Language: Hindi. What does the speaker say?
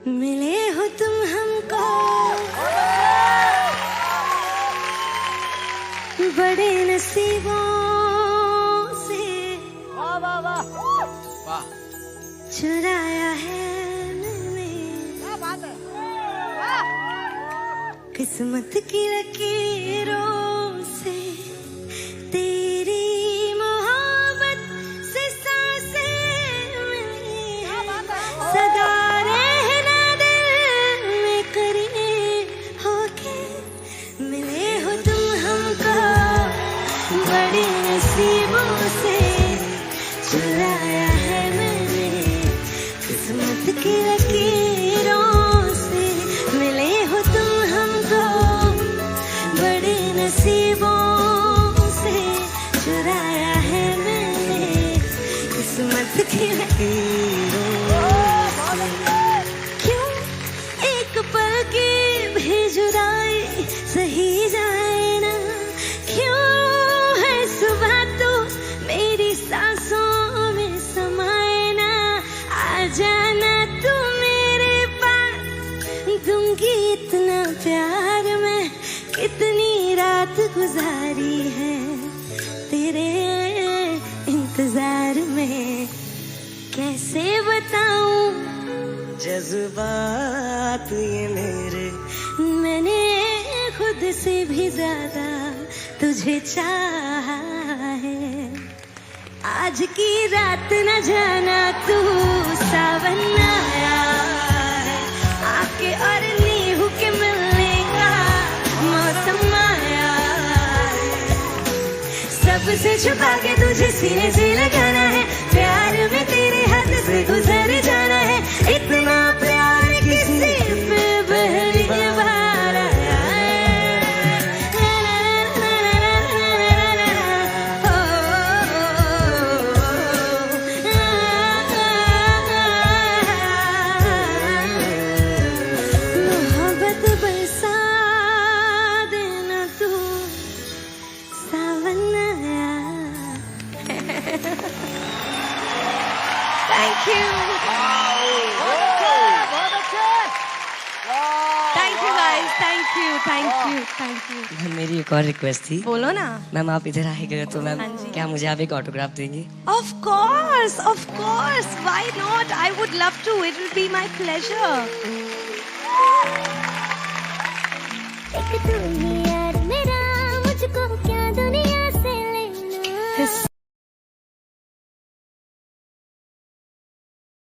मिले हो तुम हमको बड़े नसीबों से, वाह वाह वाह वाह, चुराया है मैंने क्या बात है, वाह। किस्मत की लकीरों से, तेरी मोहब्बत से सांसें मिली हैं। सदा रहना दिल में करीब होके, मिले हो तुम हमको बड़े नसीबों से, चुराया है मैंने किस्मत की लकीरों से। मिले हो तुम हमको बड़े नसीबों से, चुराया है मैंने किस्मत की लकीरों से। क्यों एक पल की भी जुदाई सही जाए ना, क्यों है सुबह तो मेरी सांसों में समाए ना। आ जाना तू मेरे पास, दूंगी इतना प्यार मैं, कितनी रात गुजारी है तेरे इंतजार में। कैसे बताऊं जज्बात ये मेरे, मैंने खुद से भी ज्यादा तुझे चाहा है। आज की रात न जाना तू सावन आया है, आके और नीहू के मिलने का मौसम आया है। सबसे छुपा के तुझे सीने से लगाना है, प्यार में तेरे हाथ से गुजर जाना है। इतना प्यार किसी पे पहली बार आया है। मोहब्बत बरसा देना तू सावन आया। Thank you. बहुत अच्छे, Thank you guys. Thank you. Thank you. Thank you. Ma'am मेरी एक और रिक्वेस्ट थी। बोलो ना। मैम आप इधर आएंगे तो मैम हाँ जी। क्या मुझे आप एक ऑटोग्राफ देंगी? Of course. Of course. Why not? I would love to. It will be my pleasure. एक दुनिया